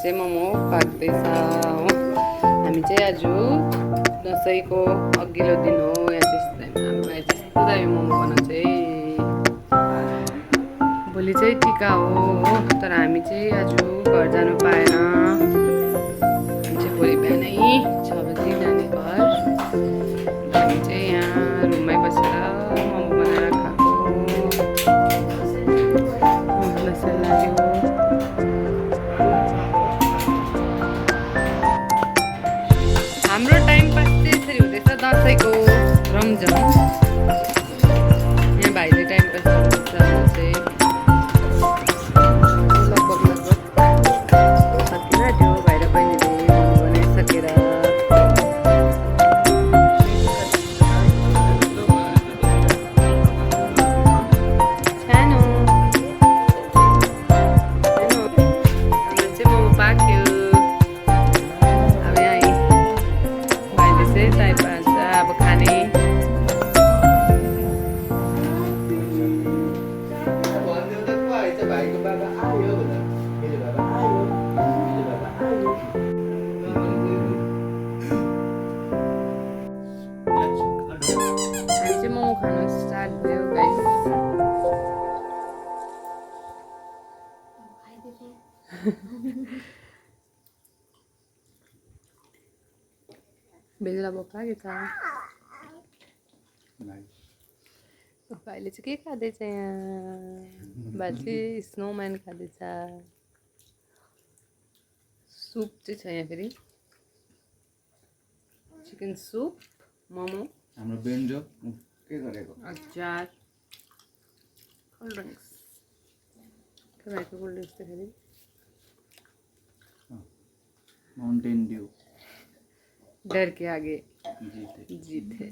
चाहिँ मोमो पाक्दैछ हो। हामी चाहिँ आज दसैँको अघिल्लो दिन हो। यहाँ चाहिँ हामीलाई त्यस्तो दामी मोमो बनाउँछ है। भोलि चाहिँ टिका हो तर हामी चाहिँ आज घर जानु पाएन। हामी चाहिँ भोलि बिहानै 6 बजी जाने घर। हामी चाहिँ यहाँ रुममै बसेर मोमो बनाएर खाएको। दसैँ लाग्यो। हाम्रो टाइम पास चाहिँ यसरी हुँदैछ दसैँको रमझम। यहाँ भाइले टाइम पास गर्दैछ चाहिँ लगभग सकिरहेको भाइ र बहिनीले मोमो बनाइसकेर। सानो हाम्रो चाहिँ मोमो पाक्यो। अब यहाँ भाइले चाहिँ टाइम पास अब खाने। हामी चाहिँ मोमो खानु स्टार्ट भयो गाइस। बेलुका भोक लाग्यो त। भाइले चाहिँ के खाँदैछ यहाँ? भाइ चाहिँ स्नोम्यान खाँदैछ। सुप चाहिँ छ यहाँ फेरि। चिकन सुप, मोमो, हाम्रो बेन्जो के गरेको अचार, कोल्ड ड्रिङ्क्स। के भाइको कोल्ड ड्रिङ्क्स त फेरि माउन्टेन ड्यू डर के आगे जीते जीत है।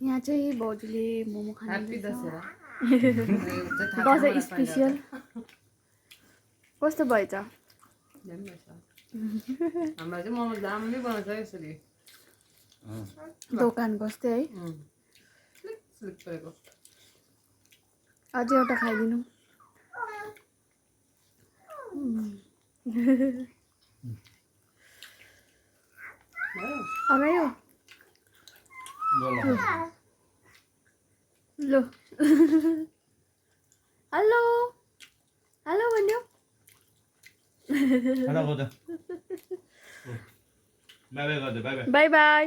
यहाँ चाहिँ भाउजूले मोमो खानु ह्याप्पी दसहरा। दसैँ स्पेसियल कस्तो भएछ? हाम्रो चाहिँ मोमो दामी बनाउँछ यसरी दोकान बस्दै है। स्लिप परेको। अझै एउटा खाइदिनु। अगायो लो हेलो हेलो भन्यो। By by.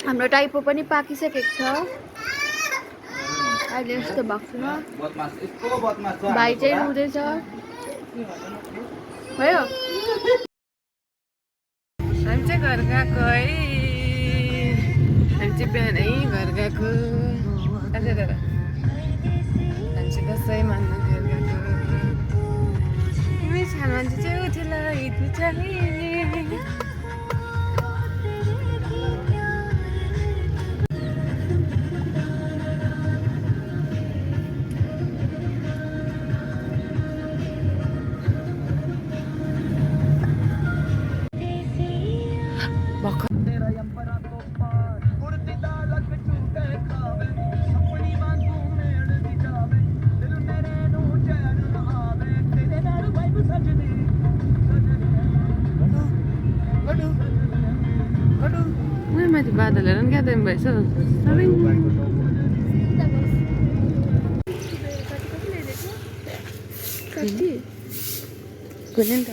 हाम्रो टाइपो पनि पाकिसकेको छ। अहिले यस्तो भएको छैन। भाइ चाहिँ रुँदैछ भयो। हामी चाहिँ घर गएको है। हामी चाहिँ बिहानै घर गएको। हामी चाहिँ दसैँ मान्नु घर गएको। सानो मान्छे चाहिँ उठेर हिँड्नु चाहिने। माथि बादलहरू पनि क्या दामी भएछ। कुनै नि त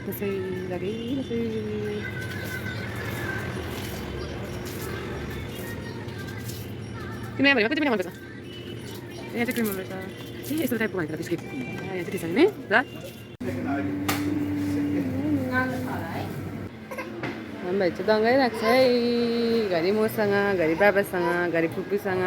दसैँ लागिरहेछ। तिमीलाई भनेको तिमीलाई मनपर्छ? यहाँ चाहिँ क्रिम मनपर्छ। ए यस्तो टाइपको भनेको बिस्किट यहाँ चाहिँ त्यसरी नै ल। हामी भाइ चाहिँ दङ्गाइरहेको छ है। घरि मसँग, घरि बाबासँग, घरि फुपूसँग।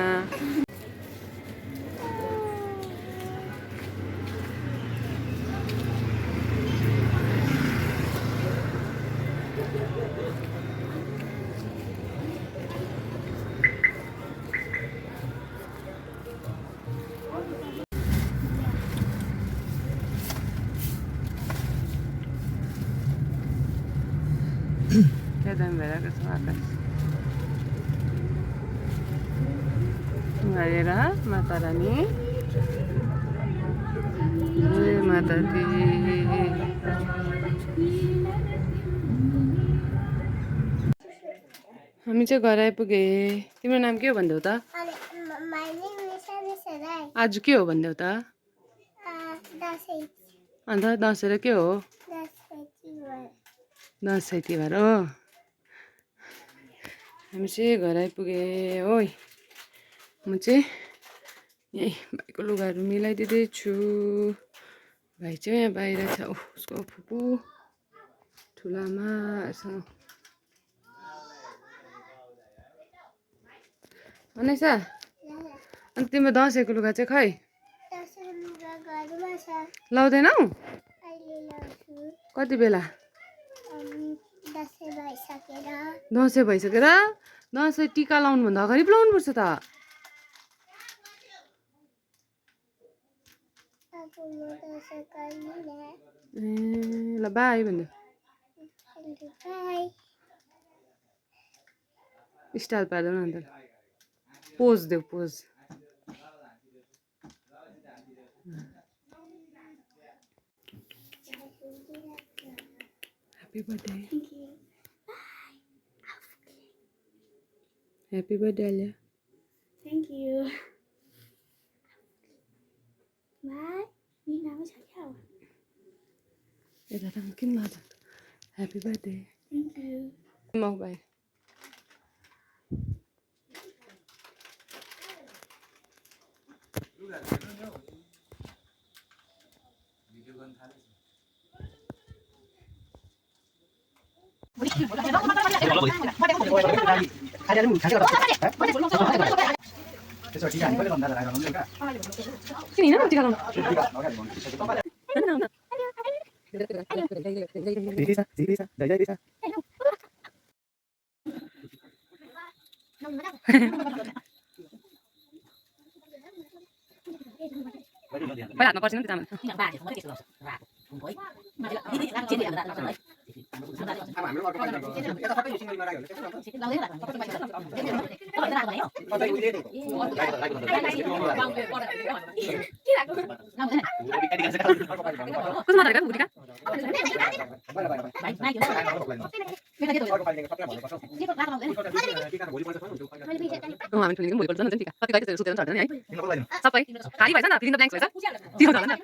क्या दामी भइरहेको छ आकाश। गरेर माता रानी जय माता दी। हामी चाहिँ घर आइपुगे। तिम्रो नाम के हो भन्देऊ त? आज के हो भन्देऊ त? अन्त दसैँ र के हो? दसैँ तिहार हो। हामी चाहिँ घर आइपुगे। ओइ म चाहिँ यही भाइको लुगाहरू मिलाइदिँदैछु। भाइ चाहिँ यहाँ बाहिर छ। उसको फुपू ठुलामा अनिसा। अनि तिम्रो दसैँको लुगा चाहिँ खै लाउँदैनौ? कति बेला? दसैँ भइसकेर? दसैँ टिका लाउनुभन्दा अगाडि पो लाउनुपर्छ त। ए ल बाई भन्नु। स्टाइल पार्दैन अन्त। पोज देऊ pose. Happy birthday. Thank you. Happy birthday Alia. Thank you. Bye. Đi nào với cháu. Yaudah mungkin lah. Happy birthday. Thank you. Mau bye. Sini na tika lang. Wala na porsi ng tama. Kung sumata ka, budi ka? Amin tuning budi korban nanti ka. Tapi kaya sudah nanti ya. Sampai kali baik sana, pilih blank baik. Tidak jalan.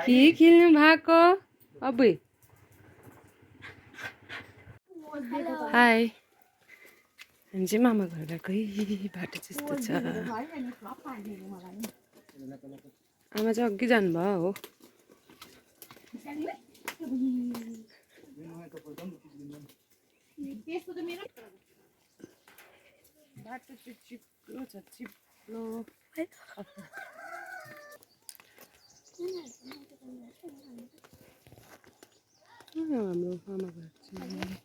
के खेल्नु भएको अबुई? High, हामी चाहिँ मामा घर गएकै बाटो जस्तो छ। आमा चाहिँ अघि जानुभयो हो। बाटो चाहिँ चिप्लो छ, चिप्लो। हाम्रो आमा घर चाहिँ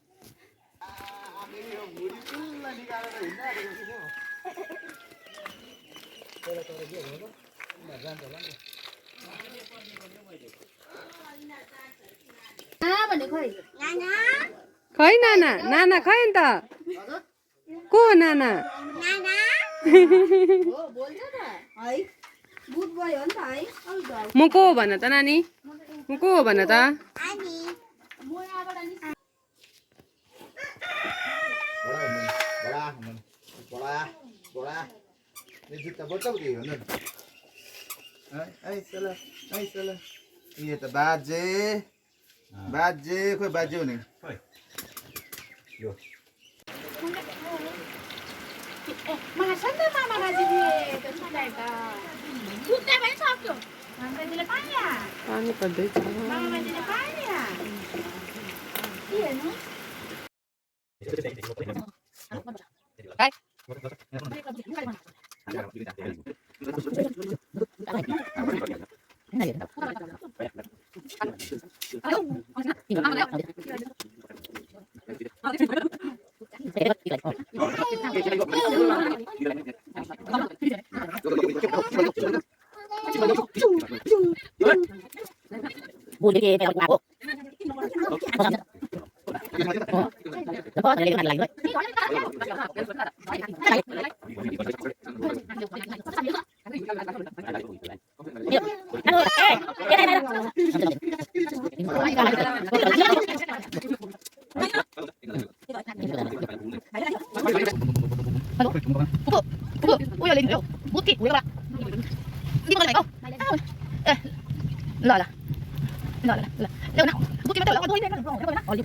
खै नाना, नाना खै अन्त को हो नाना? म को हो भन त नानी? को हो भन त Iya ta baje. Baje khoi baje ni. Masan na mama ngaji dia. Sudah ta. Sudah पनि सक्यो. मान्छेले पाइया. पानी पर्दैछ मामा मान्छेले पाइया. के हेर्नु? Bùi cái cái quạt của có thể lên cái này ui lên rồi bút thịt của các bạn đi con này không rồi là đâu nào bút thịt bắt đầu là thôi lên nó rồi nó đi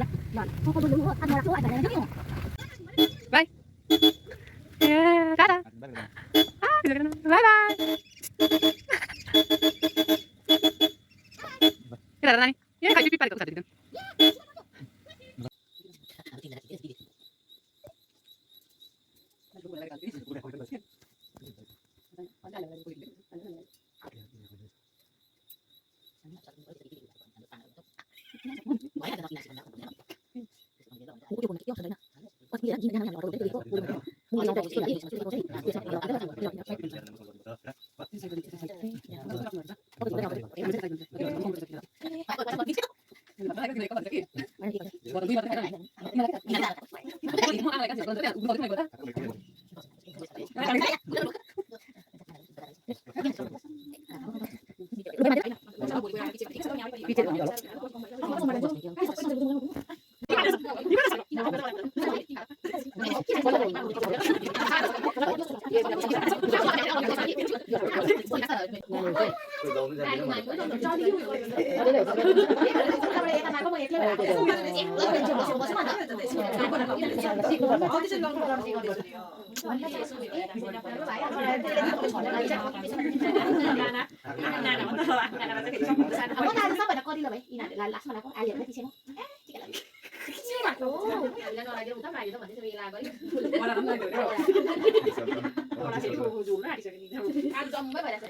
Bye. Yeah, tada. Bye bye. Kita Nani. Ya, kayu pipa itu satu itu. Ăn dâm mới phải là